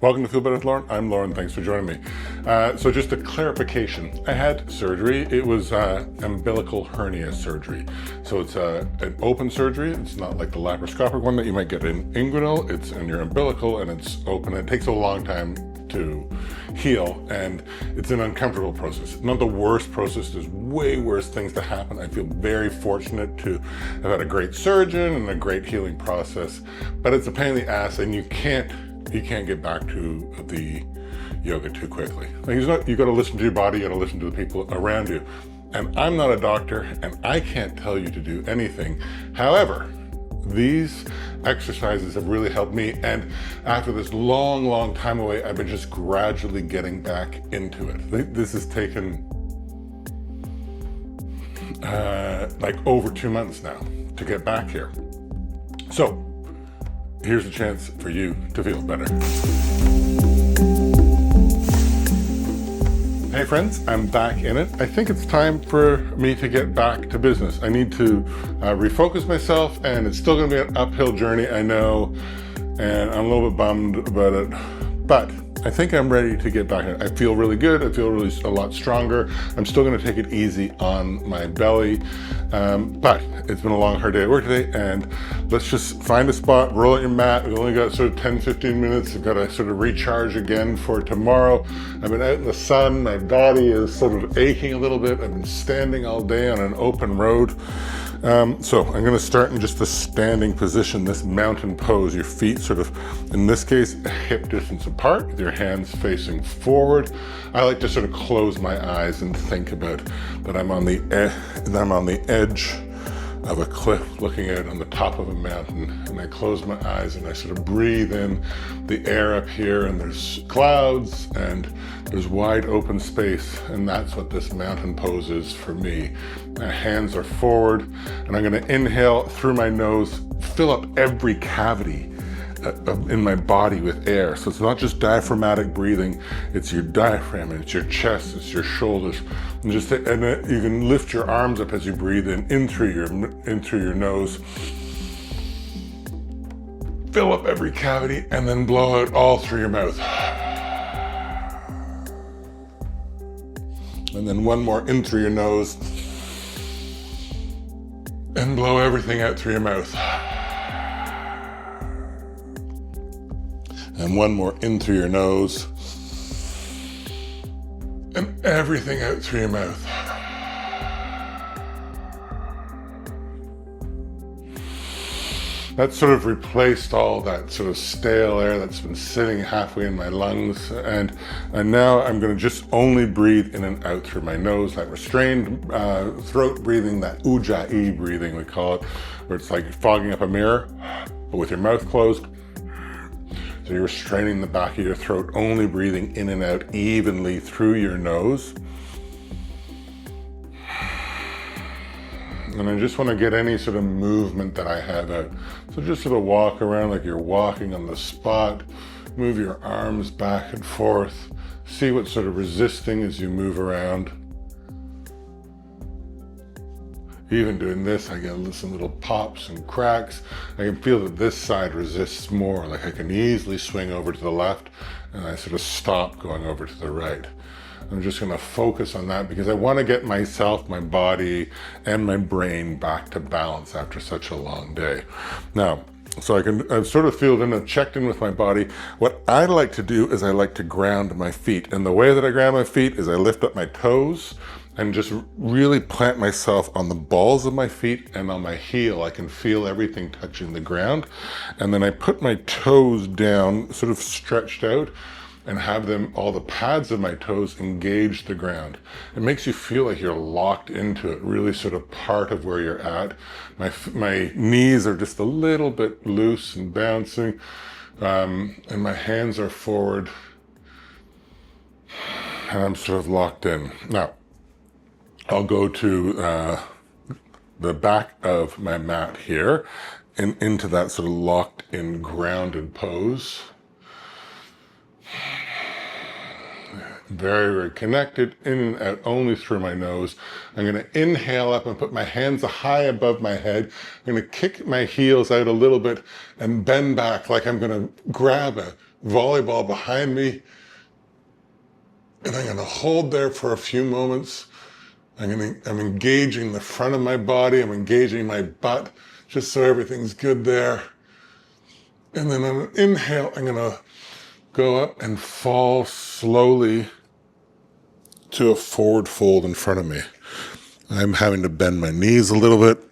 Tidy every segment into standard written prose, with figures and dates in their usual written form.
Welcome to Feel Better with Lauren. I'm Lauren. Thanks for joining me. So just a clarification. I had surgery. It was umbilical hernia surgery. So it's an open surgery. It's not like the laparoscopic one that you might get in inguinal. It's in your umbilical and it's open. It takes a long time to heal and it's an uncomfortable process. Not the worst process. There's way worse things to happen. I feel very fortunate to have had a great surgeon and a great healing process, but it's a pain in the ass and you can't get back to the yoga too quickly. Like you got to listen to your body, you got to listen to the people around you. And I'm not a doctor and I can't tell you to do anything. However, these exercises have really helped me. And after this long time away, I've been just gradually getting back into it. This has taken like over 2 months now to get back here. So here's a chance for you to feel better. Hey friends, I'm back in it. I think it's time for me to get back to business. I need to refocus myself, and it's still going to be an uphill journey, I know, and I'm a little bit bummed about it, but I think I'm ready to get back in it. I feel really good. I feel really a lot stronger. I'm still going to take it easy on my belly, but it's been a long, hard day at work today, and let's just find a spot, roll out your mat. We've only got sort of 10-15 minutes. I've got to sort of recharge again for tomorrow. I've been out in the sun. My body is sort of aching a little bit. I've been standing all day on an open road. So I'm going to start in just a standing position, this mountain pose. Your feet sort of, in this case, a hip distance apart, with your hands facing forward. I like to sort of close my eyes and think about that I'm on the edge of a cliff looking out on the top of a mountain, and I close my eyes and I sort of breathe in the air up here, and there's clouds and there's wide open space, and that's what this mountain pose is for me. My hands are forward and I'm going to inhale through my nose, fill up every cavity in my body with air. So it's not just diaphragmatic breathing, it's your diaphragm, and it's your chest, it's your shoulders, and you can lift your arms up as you breathe in through your nose, fill up every cavity, and then blow out all through your mouth. And then one more in through your nose, and blow everything out through your mouth. And one more in through your nose, and everything out through your mouth. That sort of replaced all that sort of stale air that's been sitting halfway in my lungs. And now I'm going to just only breathe in and out through my nose, that restrained throat breathing, that ujjayi breathing we call it, where it's like fogging up a mirror, but with your mouth closed. So you're restraining the back of your throat, only breathing in and out evenly through your nose. And I just want to get any sort of movement that I have out. So just sort of walk around like you're walking on the spot. Move your arms back and forth. See what's sort of resisting as you move around. Even doing this, I get some little pops and cracks. I can feel that this side resists more. Like I can easily swing over to the left, and I sort of stop going over to the right. I'm just going to focus on that because I want to get myself, my body, and my brain back to balance after such a long day. Now, so I've sort of filled in and checked in with my body. What I like to do is I like to ground my feet. And the way that I ground my feet is I lift up my toes and just really plant myself on the balls of my feet and on my heel. I can feel everything touching the ground. And then I put my toes down, sort of stretched out, and have all the pads of my toes engage the ground. It makes you feel like you're locked into it, really sort of part of where you're at. My knees are just a little bit loose and bouncing, and my hands are forward, and I'm sort of locked in. Now, I'll go to the back of my mat here and into that sort of locked in grounded pose. Very, very connected, in and out only through my nose. I'm going to inhale up and put my hands high above my head. I'm going to kick my heels out a little bit and bend back like I'm going to grab a volleyball behind me. And I'm going to hold there for a few moments. I'm engaging the front of my body. I'm engaging my butt just so everything's good there. And then on an inhale, I'm going to go up and fall slowly to a forward fold in front of me. I'm having to bend my knees a little bit.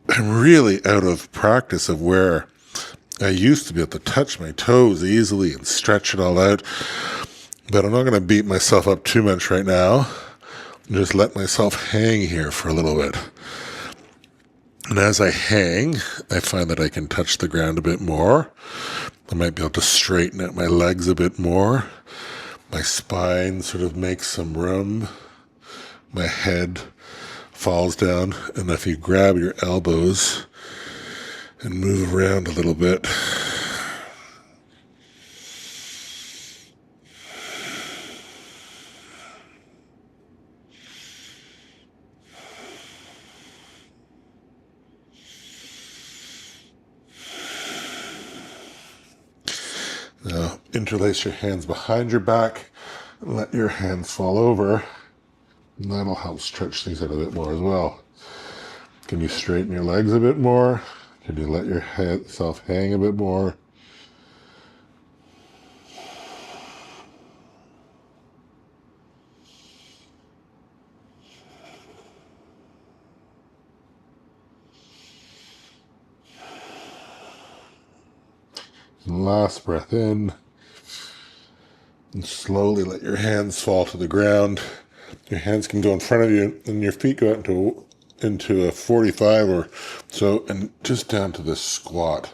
I'm really out of practice of where I used to be able to touch my toes easily and stretch it all out. But I'm not going to beat myself up too much right now. Just let myself hang here for a little bit. And as I hang, I find that I can touch the ground a bit more. I might be able to straighten out my legs a bit more. My spine sort of makes some room. My head falls down. And if you grab your elbows and move around a little bit, now interlace your hands behind your back and let your hands fall over. And that'll help stretch things out a bit more as well. Can you straighten your legs a bit more? Can you let yourself hang a bit more? And last breath in. And slowly let your hands fall to the ground. Your hands can go in front of you and your feet go out into a 45 or so and just down to this squat.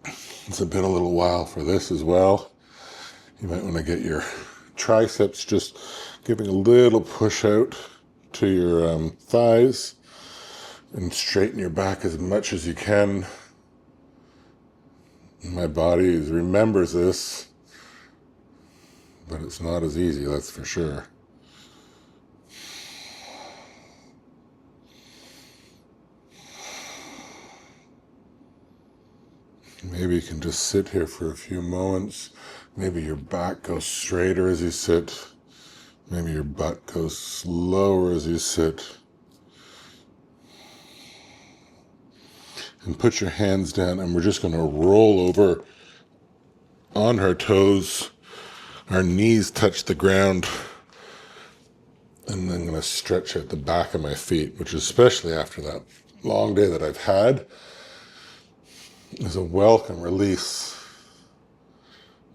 It's been a little while for this as well. You might want to get your triceps just giving a little push out to your thighs and straighten your back as much as you can. My body remembers this, but it's not as easy, that's for sure. Maybe you can just sit here for a few moments. Maybe your back goes straighter as you sit. Maybe your butt goes slower as you sit. And put your hands down, and we're just going to roll over on our toes. Our knees touch the ground. And then I'm going to stretch out the back of my feet, which especially after that long day that I've had, is a welcome release.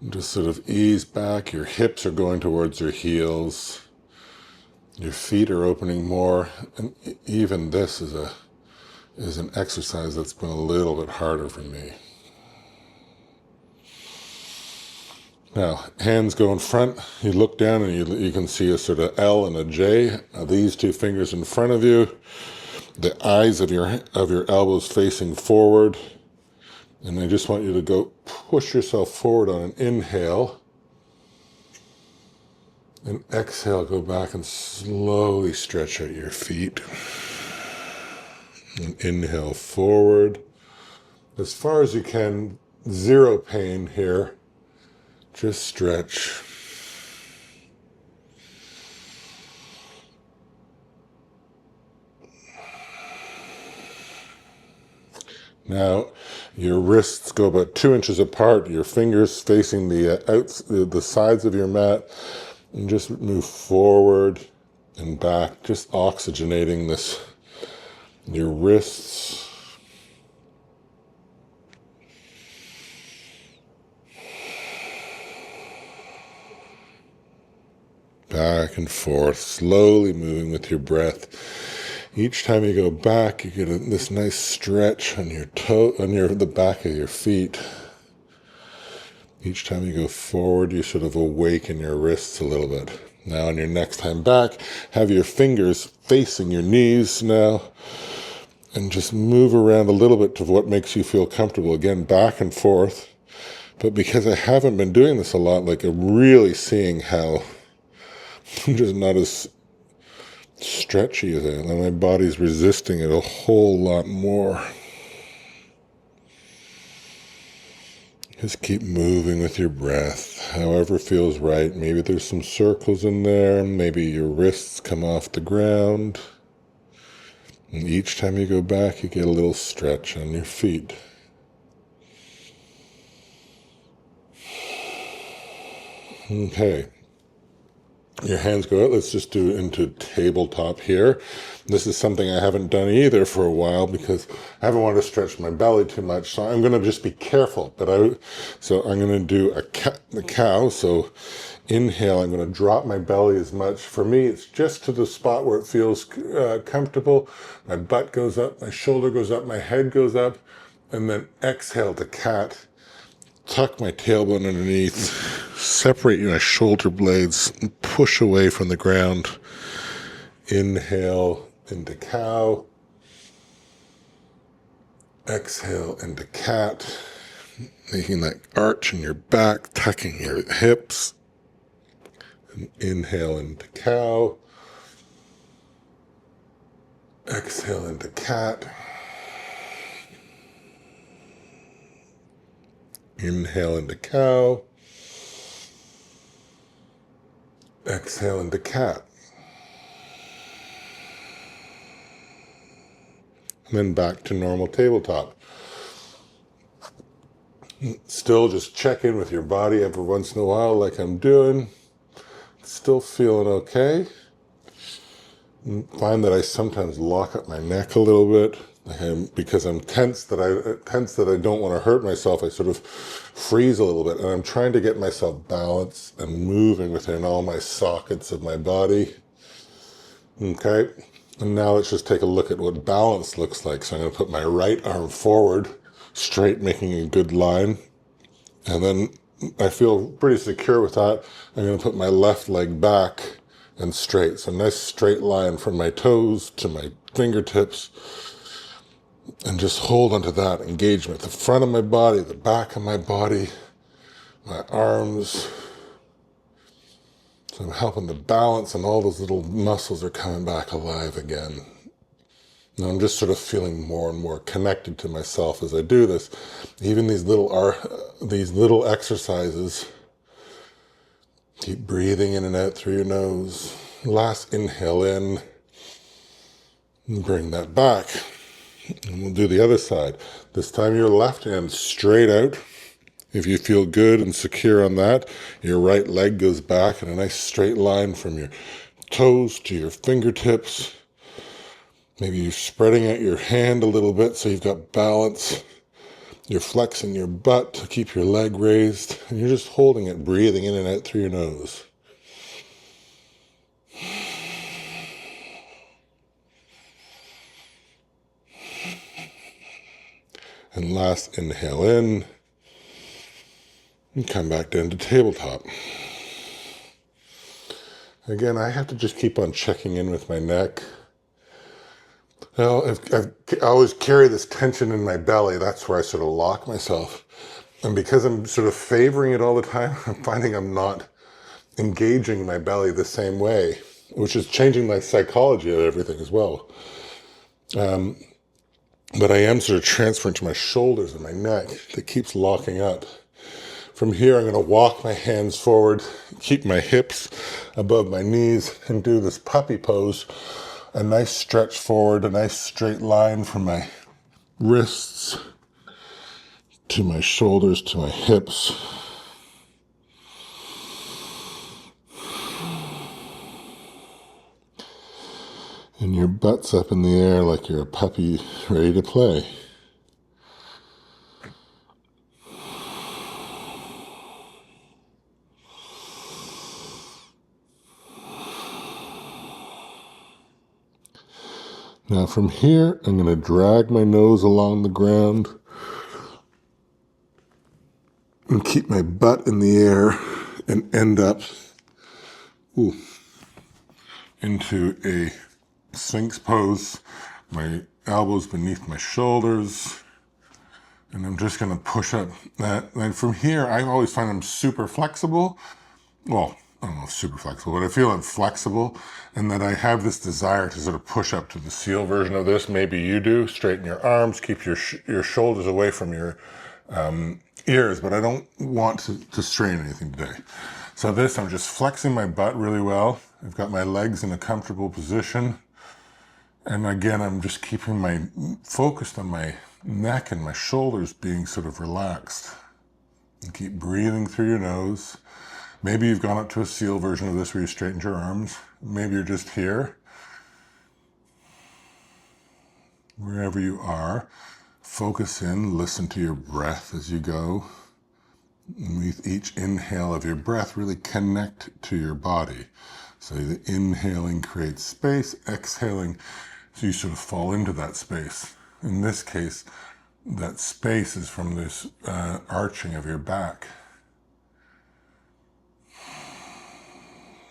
Just sort of ease back. Your hips are going towards your heels. Your feet are opening more. And even this is an exercise that's been a little bit harder for me. Now, hands go in front. You look down and you can see a sort of L and a J. Now, these two fingers in front of you. The eyes of your elbows facing forward. And I just want you to go push yourself forward on an inhale. And exhale, go back and slowly stretch out your feet. And inhale forward. As far as you can, zero pain here. Just stretch. Now, your wrists go about 2 inches apart, your fingers facing the sides of your mat, and just move forward and back, just oxygenating your wrists. Back and forth, slowly moving with your breath. Each time you go back, you get this nice stretch on your the back of your feet. Each time you go forward, you sort of awaken your wrists a little bit. Now, on your next time back, have your fingers facing your knees now, and just move around a little bit to what makes you feel comfortable. Again, back and forth. But because I haven't been doing this a lot, like I'm really seeing how I'm just not as stretchy as I am, and my body's resisting it a whole lot more. Just keep moving with your breath, however feels right. Maybe there's some circles in there, maybe your wrists come off the ground. And each time you go back, you get a little stretch on your feet. Okay. Your hands go out. Let's just do it into tabletop here. This is something I haven't done either for a while because I haven't wanted to stretch my belly too much. So I'm going to just be careful. So I'm going to do the cow. So inhale, I'm going to drop my belly as much. For me, it's just to the spot where it feels comfortable. My butt goes up, my shoulder goes up, my head goes up. And then exhale to cat. Tuck my tailbone underneath, separate my shoulder blades, and push away from the ground. Inhale into cow. Exhale into cat, making that arch in your back, tucking your hips. And inhale into cow. Exhale into cat. Inhale into cow. Exhale into cat. And then back to normal tabletop. Still just check in with your body every once in a while like I'm doing. Still feeling okay. Find that I sometimes lock up my neck a little bit. Because I'm tense that I don't want to hurt myself, I sort of freeze a little bit, and I'm trying to get myself balanced and moving within all my sockets of my body. Okay, and now let's just take a look at what balance looks like. So I'm going to put my right arm forward, straight, making a good line, and then I feel pretty secure with that. I'm going to put my left leg back and straight. So nice straight line from my toes to my fingertips. And just hold onto that engagement. The front of my body, the back of my body, my arms. So I'm helping to balance, and all those little muscles are coming back alive again. Now I'm just sort of feeling more and more connected to myself as I do this. Even these little exercises. Keep breathing in and out through your nose. Last inhale in. And bring that back. And we'll do the other side. This time your left hand straight out. If you feel good and secure on that, your right leg goes back in a nice straight line from your toes to your fingertips. Maybe you're spreading out your hand a little bit so you've got balance. You're flexing your butt to keep your leg raised. And you're just holding it, breathing in and out through your nose. And last inhale in, and come back down to tabletop. Again, I have to just keep on checking in with my neck. Now, I always carry this tension in my belly. That's where I sort of lock myself. And because I'm sort of favoring it all the time, I'm finding I'm not engaging my belly the same way, which is changing my psychology of everything as well. But I am sort of transferring to my shoulders and my neck that keeps locking up. From here, I'm going to walk my hands forward, keep my hips above my knees, and do this puppy pose. A nice stretch forward, a nice straight line from my wrists to my shoulders to my hips. And your butt's up in the air like you're a puppy ready to play. Now from here, I'm going to drag my nose along the ground and keep my butt in the air and end up into a Sphinx pose. My elbows beneath my shoulders, And I'm just going to push up that. And from here, I always find I'm super flexible. Well, I don't know if super flexible, but I feel I'm flexible and that I have this desire to sort of push up to the seal version of this. Maybe you do. Straighten your arms, keep your shoulders away from your ears, but I don't want to strain anything today. So this, I'm just flexing my butt really well. I've got my legs in a comfortable position. And again, I'm just keeping my focused on my neck and my shoulders being sort of relaxed. And keep breathing through your nose. Maybe you've gone up to a seal version of this where you straightened your arms. Maybe you're just here. Wherever you are, focus in, listen to your breath as you go. And with each inhale of your breath, really connect to your body. So the inhaling creates space, exhaling, so you sort of fall into that space. In this case, that space is from this arching of your back.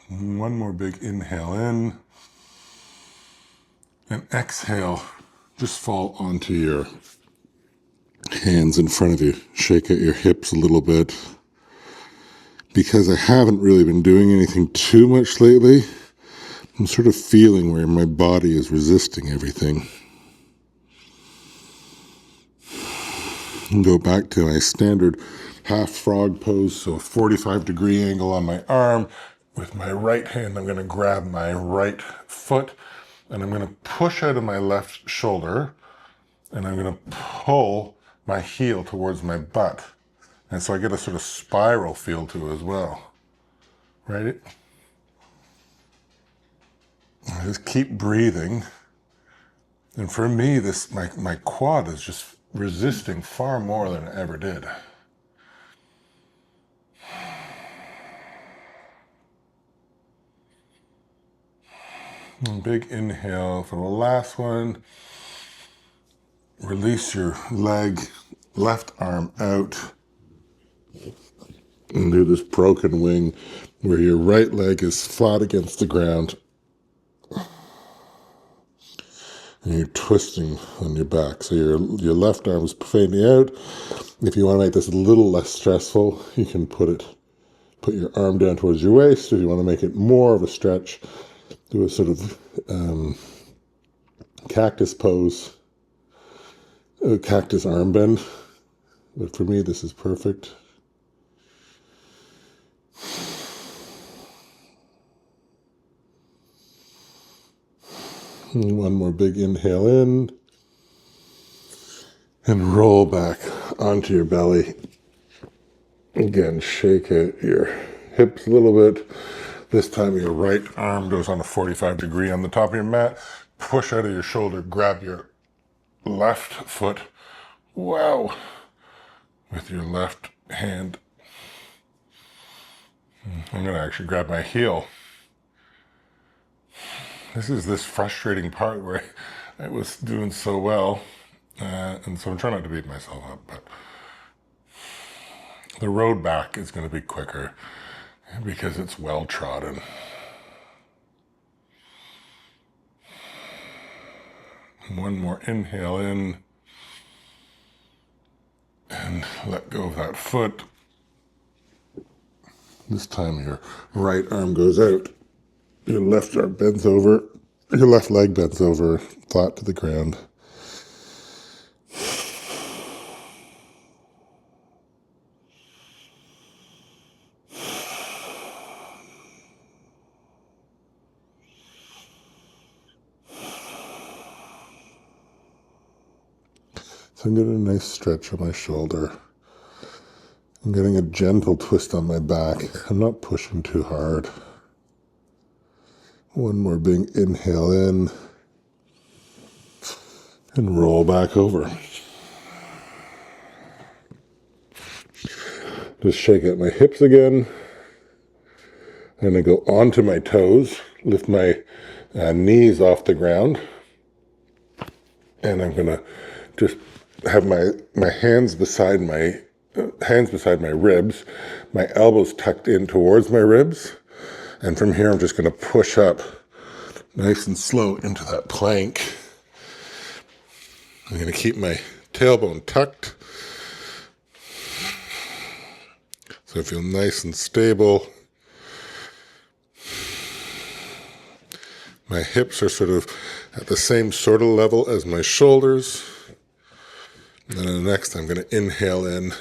And one more big inhale in. And exhale, just fall onto your hands in front of you. Shake out your hips a little bit. Because I haven't really been doing anything too much lately, I'm sort of feeling where my body is resisting everything. And go back to my standard half frog pose, so a 45-degree angle on my arm. With my right hand, I'm going to grab my right foot, and I'm going to push out of my left shoulder, and I'm going to pull my heel towards my butt. And so I get a sort of spiral feel to it as well. Right? I just keep breathing. And for me, this my quad is just resisting far more than it ever did. And big inhale for the last one. Release your leg, left arm out. And do this broken wing where your right leg is flat against the ground. And you're twisting on your back. So your left arm is fading out. If you want to make this a little less stressful, you can put your arm down towards your waist. If you want to make it more of a stretch, do a sort of cactus pose, a cactus arm bend. But for me, this is perfect. And one more big inhale in. And roll back onto your belly. Again, shake out your hips a little bit. This time your right arm goes on a 45-degree on the top of your mat. Push out of your shoulder, grab your left foot. Wow. With your left hand. I'm going to actually grab my heel. This is this frustrating part where I was doing so well. And so I'm trying not to beat myself up, but the road back is going to be quicker because it's well trodden. One more inhale in and let go of that foot. This time your right arm goes out, your left arm bends over, your left leg bends over, flat to the ground. So I'm getting a nice stretch on my shoulder. I'm getting a gentle twist on my back. I'm not pushing too hard. One more big inhale in and roll back over. Just shake out my hips again. And I go onto my toes, lift my knees off the ground. And I'm going to just have my hands beside my ribs, my elbows tucked in towards my ribs. And from here, I'm just going to push up nice and slow into that plank. I'm going to keep my tailbone tucked. So I feel nice and stable. My hips are sort of at the same sort of level as my shoulders. And then next I'm going to inhale in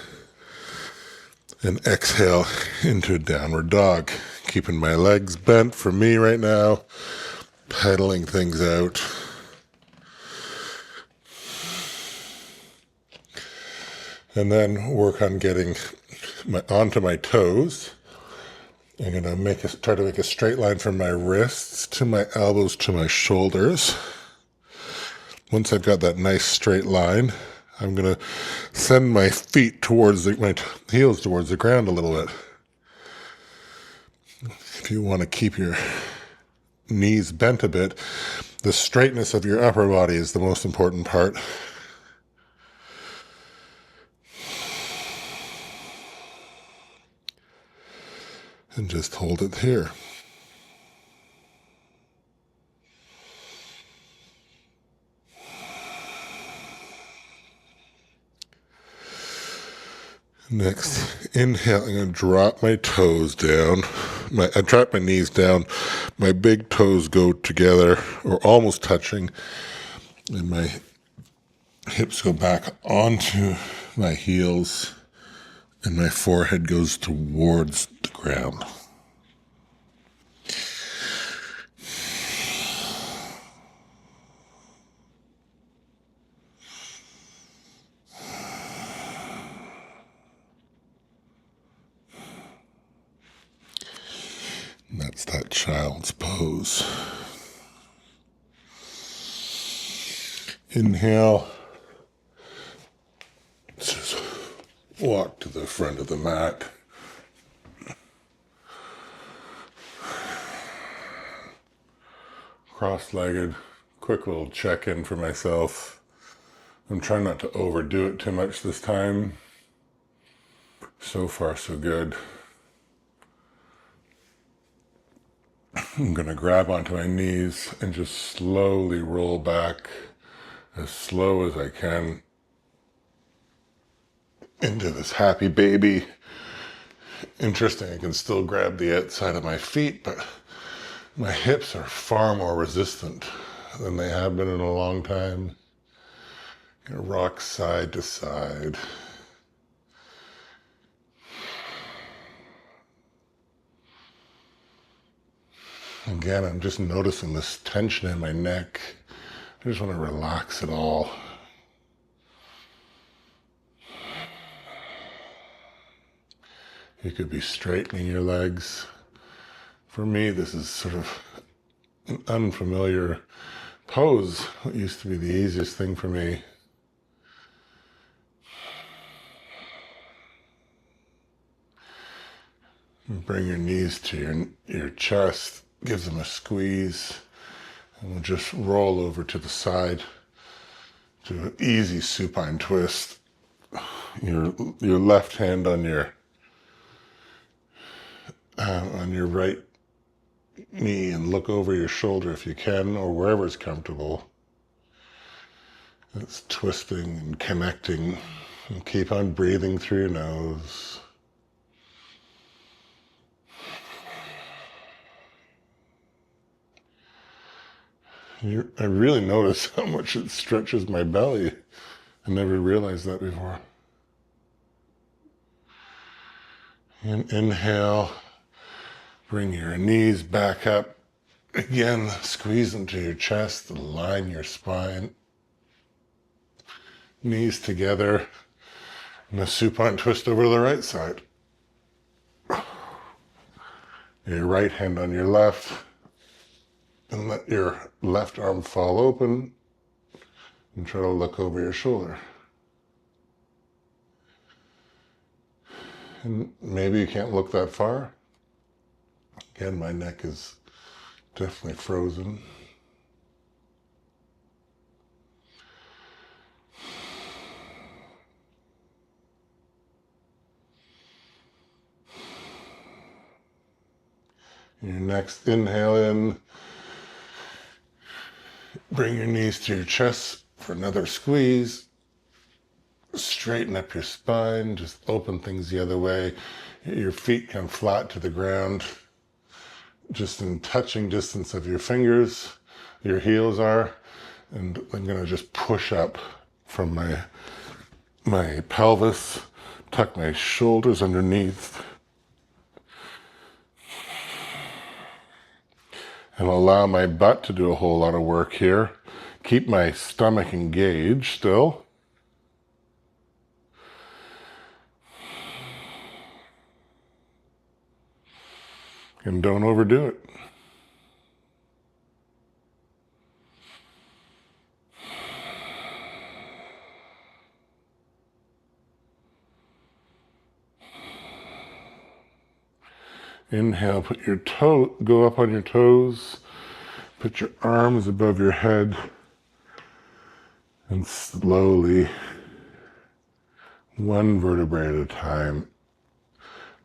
and exhale into a downward dog. Keeping my legs bent for me right now, pedaling things out. And then work on getting onto my toes. I'm going to try to make a straight line from my wrists to my elbows to my shoulders. Once I've got that nice straight line, I'm going to send my feet towards my heels towards the ground a little bit. If you want to keep your knees bent a bit, the straightness of your upper body is the most important part. And just hold it here. Next, inhale, I'm going to drop my toes down. I drop my knees down. My big toes go together, or almost touching, and my hips go back onto my heels, and my forehead goes towards the ground. And that's that child's pose. Inhale. Just walk to the front of the mat. Cross-legged. Quick little check-in for myself. I'm trying not to overdo it too much this time. So far, so good. I'm going to grab onto my knees and just slowly roll back as slow as I can into this happy baby. Interesting, I can still grab the outside of my feet, but my hips are far more resistant than they have been in a long time. I'm gonna rock side to side. Again, I'm just noticing this tension in my neck. I just want to relax it all. You could be straightening your legs. For me, this is sort of an unfamiliar pose. It used to be the easiest thing for me. Bring your knees to your chest, gives them a squeeze, and we'll just roll over to the side. Do an easy supine twist. Your left hand on your right knee, and look over your shoulder if you can, or wherever it's comfortable. It's twisting and connecting. And keep on breathing through your nose. I really notice how much it stretches my belly. I never realized that before. And inhale, bring your knees back up. Again, squeeze into your chest, align your spine. Knees together, and a supine twist over to the right side. Your right hand on your left, and let your left arm fall open, and try to look over your shoulder. And maybe you can't look that far. Again, my neck is definitely frozen. Your next inhale in, bring your knees to your chest for another squeeze. straighten up your spine, just open things the other way. Your feet come flat to the ground, just in touching distance of your fingers, your heels are. And I'm gonna just push up from my pelvis, tuck my shoulders underneath, and allow my butt to do a whole lot of work here. Keep my stomach engaged still. And don't overdo it. Inhale, put your go up on your toes, put your arms above your head, and slowly, one vertebrae at a time,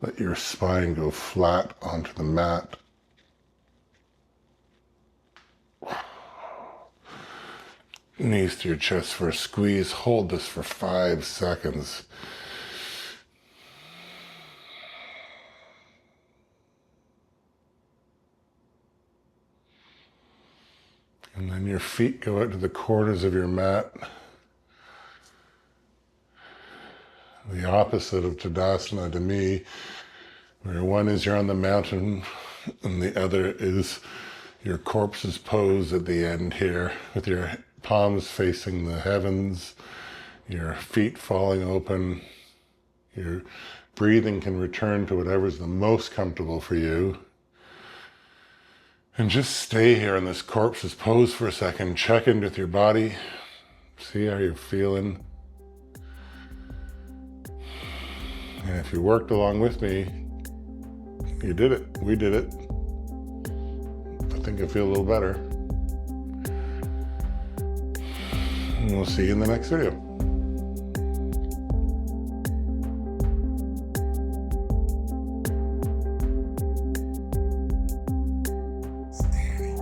let your spine go flat onto the mat. Knees to your chest for a squeeze. Hold this for 5 seconds. And then your feet go out to the corners of your mat. The opposite of Tadasana to me, where one is you're on the mountain and the other is your corpse's pose at the end here, with your palms facing the heavens, your feet falling open. Your breathing can return to whatever's the most comfortable for you. And just stay here in this corpse's pose for a second. Check in with your body. See how you're feeling. And if you worked along with me, you did it. We did it. I think I feel a little better. And we'll see you in the next video.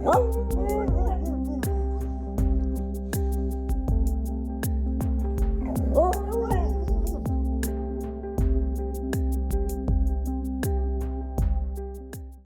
Woo!